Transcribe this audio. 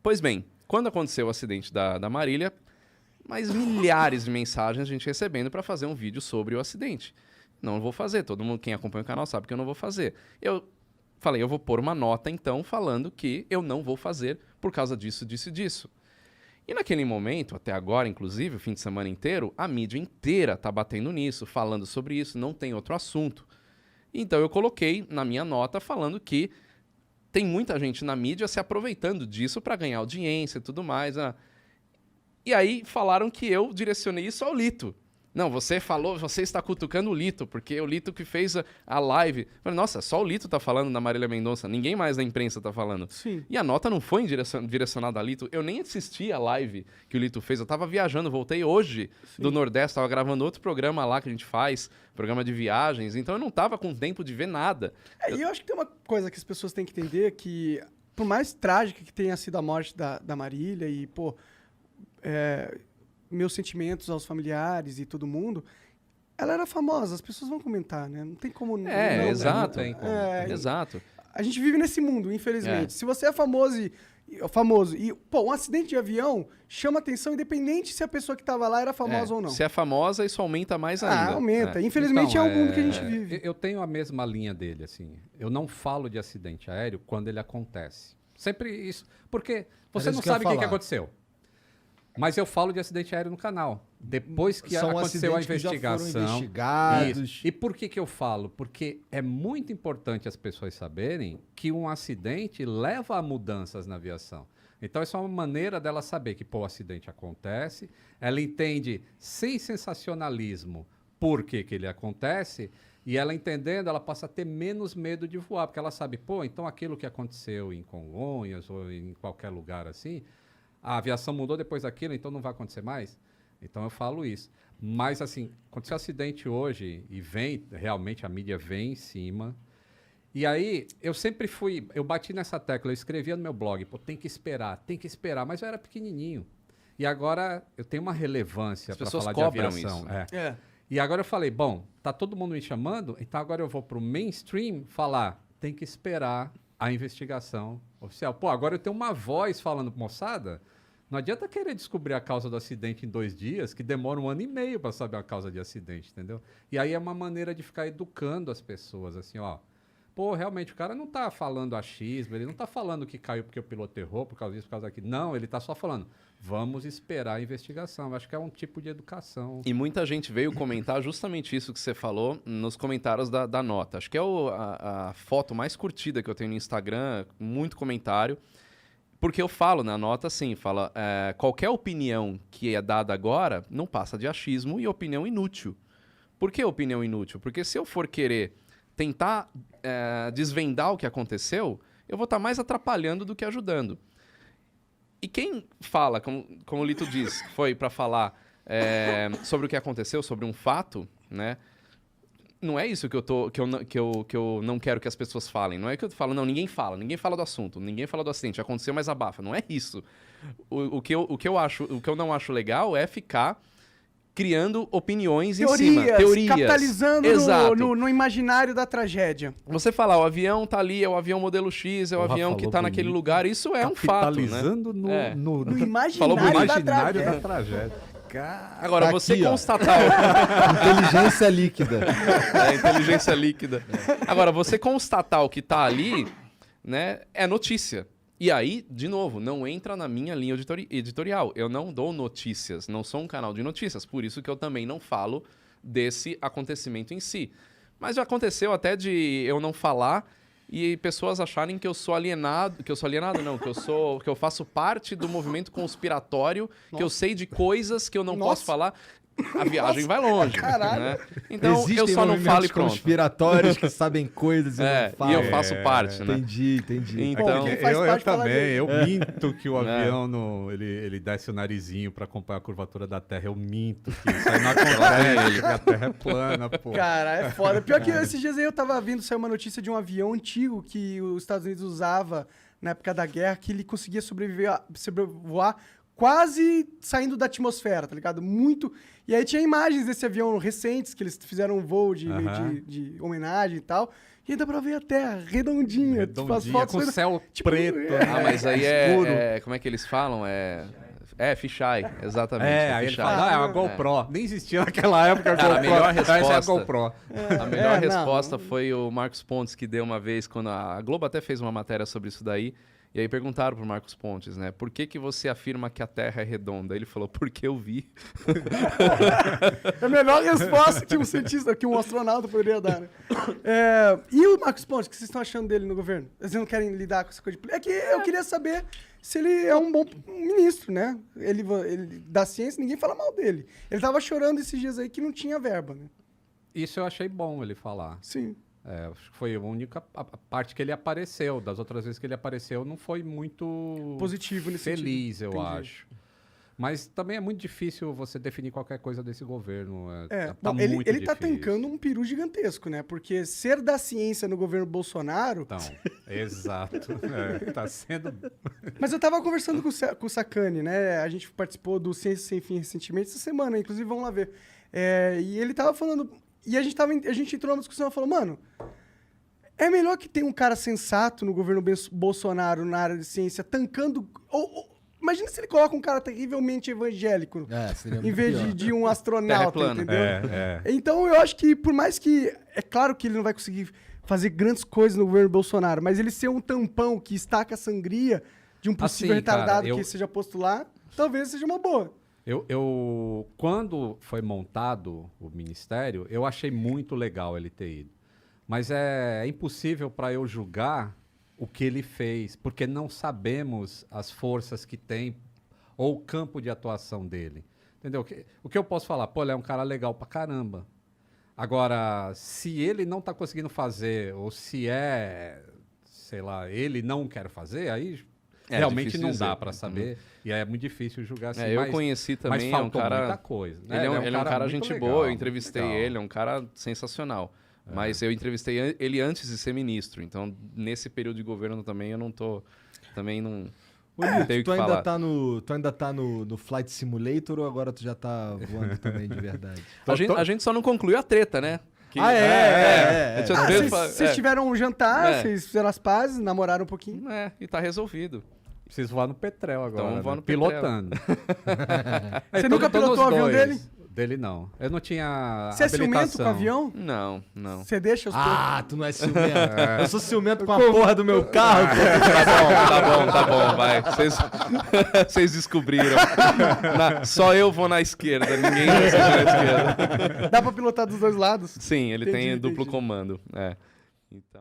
Pois bem, quando aconteceu o acidente da Marília, mais milhares de mensagens a gente recebendo para fazer um vídeo sobre o acidente. Não vou fazer, todo mundo, quem acompanha o canal sabe que eu não vou fazer. Eu falei, eu vou pôr uma nota então falando que eu não vou fazer por causa disso, disso e disso. E naquele momento, até agora inclusive, o fim de semana inteiro, a mídia inteira tá batendo nisso, falando sobre isso, não tem outro assunto. Então eu coloquei na minha nota falando que tem muita gente na mídia se aproveitando disso para ganhar audiência e tudo mais. E aí falaram que eu direcionei isso ao Lito. Não, você falou, você está cutucando o Lito, porque é o Lito que fez a live. Eu falei, nossa, só o Lito tá falando da Marília Mendonça, ninguém mais da imprensa tá falando. Sim. E a nota não foi direcionada a Lito, eu nem assisti a live que o Lito fez, eu tava viajando, voltei hoje do Nordeste, tava gravando outro programa lá que a gente faz, programa de viagens, então eu não tava com tempo de ver nada. E eu acho que tem uma coisa que as pessoas têm que entender, que por mais trágica que tenha sido a morte da Marília e, pô, meus sentimentos aos familiares e todo mundo, ela era famosa, as pessoas vão comentar, né? Não tem como... Exato. Não tem como. Exato. A gente vive nesse mundo, infelizmente. É. Se você é famoso e, pô, um acidente de avião chama atenção, independente se a pessoa que estava lá era famosa ou não. Se é famosa, isso aumenta mais ainda. Aumenta. Infelizmente Então, é o mundo que a gente vive. Eu tenho a mesma linha dele, assim. Eu não falo de acidente aéreo quando ele acontece. Sempre isso. Porque você não sabe o que aconteceu. Mas eu falo de acidente aéreo no canal. Depois que aconteceu a investigação. Que já foram investigados. Isso. E por que eu falo? Porque é muito importante as pessoas saberem que um acidente leva a mudanças na aviação. Então, essa é uma maneira dela saber que, pô, o acidente acontece, ela entende sem sensacionalismo por que ele acontece, e ela entendendo, ela passa a ter menos medo de voar, porque ela sabe, pô, então aquilo que aconteceu em Congonhas ou em qualquer lugar assim, a aviação mudou depois daquilo, então não vai acontecer mais? Então eu falo isso. Mas, assim, aconteceu um acidente hoje e realmente a mídia vem em cima. E aí, eu sempre eu bati nessa tecla, eu escrevia no meu blog, pô, tem que esperar, mas eu era pequenininho. E agora eu tenho uma relevância para falar de aviação. Isso, né? E agora eu falei, bom, tá todo mundo me chamando, então agora eu vou pro mainstream falar, tem que esperar a investigação oficial. Pô, agora eu tenho uma voz falando, moçada, não adianta querer descobrir a causa do acidente em 2 dias, que demora 1 ano e meio para saber a causa de acidente, entendeu? E aí é uma maneira de ficar educando as pessoas, assim, ó. Pô, realmente, o cara não tá falando achismo, ele não tá falando que caiu porque o piloto errou, por causa disso, por causa daquilo. Não, ele tá só falando, vamos esperar a investigação. Eu acho que é um tipo de educação. E muita gente veio comentar justamente isso que você falou nos comentários da nota. Acho que é a foto mais curtida que eu tenho no Instagram, muito comentário. Porque eu falo na nota assim, fala, qualquer opinião que é dada agora não passa de achismo e opinião inútil. Por que opinião inútil? Porque se eu for querer tentar desvendar o que aconteceu, eu vou estar mais atrapalhando do que ajudando. E quem fala, como o Lito diz, foi para falar sobre o que aconteceu, sobre um fato, né? Não é isso que eu não quero que as pessoas falem. Não é que eu falo, não, ninguém fala do assunto, ninguém fala do acidente, aconteceu, mas abafa. Não é isso. O que eu não acho legal é ficar criando opiniões em cima. Teorias. Capitalizando no imaginário da tragédia. Você falar, o avião tá ali, é o avião modelo X, é o avião que tá naquele lugar, isso é um fato, né? Capitalizando no imaginário, Falou da tragédia. Agora, tá você aqui, constatar... Inteligência líquida. Inteligência líquida. Agora, você constatar o que tá ali, né, é notícia. E aí, de novo, não entra na minha linha editorial. Eu não dou notícias, não sou um canal de notícias. Por isso que eu também não falo desse acontecimento em si. Mas já aconteceu até de eu não falar e pessoas acharem que eu sou alienado, que eu faço parte do movimento conspiratório, que eu sei de coisas que eu não posso falar. A viagem vai longe. Né? Então, existem eu só não falo e pronto. conspiratórios que sabem coisas e não falam. E eu faço parte, né? Entendi. Então, eu também, eu minto que o avião ele desce o narizinho pra acompanhar a curvatura da Terra, eu minto que isso aí não acontece, que a Terra é plana, pô. Cara, é foda. Pior que esses dias aí eu tava vendo, saiu uma notícia de um avião antigo que os Estados Unidos usava na época da guerra, que ele conseguia sobrevoar quase saindo da atmosfera, tá ligado? Muito. E aí tinha imagens desse avião recentes, que eles fizeram um voo de homenagem e tal. E dá pra ver a Terra redondinha. Tipo, as Redondinha, fotos com foi- céu tipo, preto. é. Ah, mas aí é. Como é que eles falam? Fisheye, exatamente. Aí ele fisheye. fala, é uma GoPro. Nem existia naquela época a Cara, a GoPro. melhor Essa é a resposta- GoPro. A melhor não. resposta foi o Marcos Pontes, que deu uma vez, quando a Globo até fez uma matéria sobre isso daí, e aí perguntaram pro Marcos Pontes, né, por que você afirma que a Terra é redonda? Ele falou, porque eu vi. É a melhor resposta que um cientista, que um astronauta poderia dar, né? E o Marcos Pontes, o que vocês estão achando dele no governo? Vocês não querem lidar com essa coisa de... É que eu queria saber se ele é um bom ministro, né? Ele da ciência, ninguém fala mal dele. Ele tava chorando esses dias aí que não tinha verba, né? Isso eu achei bom ele falar. Sim. Acho que foi a única a parte que ele apareceu. Das outras vezes que ele apareceu, não foi muito Positivo nesse feliz, sentido. eu Entendi. acho. Mas também é muito difícil você definir qualquer coisa desse governo. Bom, muito ele tá difícil. tancando um peru gigantesco, né? Porque ser da ciência no governo Bolsonaro... Então, exato. Tá sendo... Mas eu tava conversando com o Sacani, né? A gente participou do Ciência Sem Fim recentemente, essa semana, inclusive vamos lá ver. E ele tava falando... E a gente entrou numa discussão e falou, mano, é melhor que tenha um cara sensato no governo Bolsonaro na área de ciência tancando... Imagina se ele coloca um cara terrivelmente evangélico Seria em muito vez pior. de um Terra astronauta, plana. entendeu? É. Então eu acho que, por mais que... É claro que ele não vai conseguir fazer grandes coisas no governo Bolsonaro, mas ele ser um tampão que estaca a sangria de um possível Assim, cara, retardado que seja posto lá, talvez seja uma boa. Quando foi montado o ministério, eu achei muito legal ele ter ido. Mas é impossível para eu julgar o que ele fez, porque não sabemos as forças que tem ou o campo de atuação dele. Entendeu? O que eu posso falar? Pô, ele é um cara legal pra caramba. Agora, se ele não está conseguindo fazer, ou se sei lá, ele não quer fazer, aí realmente difícil não dizer. dá para saber. E é muito difícil julgar assim. Eu mas, conheci mas também, faltou é um cara... muita coisa. Né? Ele é um cara muito gente legal, boa, eu muito entrevistei legal. ele, é um cara sensacional. Mas eu entrevistei ele antes de ser ministro, então nesse período de governo também eu não tô... Também não... Ô, Nilton, tenho o que tu falar. ainda tá no Flight Simulator ou agora tu já tá voando também de verdade? A gente só não concluiu a treta, né? Que- é. A gente às vezes fala- Vocês tiveram um jantar, É. vocês fizeram as pazes, namoraram um pouquinho. e tá resolvido. Preciso voar no Petrel agora. Então, vamos voar né? no Petrel. Pilotando. Você nunca pilotou o avião dele? Dele não. Eu não tinha Você é ciumento habilitação. com o avião? Não. Você deixa os Tu não é ciumento. Eu sou ciumento com a porra do meu carro. Tá bom, vai. Vocês descobriram. Só eu vou na esquerda, ninguém vai ser na esquerda. Dá pra pilotar dos dois lados? Sim, ele Entendi, tem duplo entendi. comando. Então...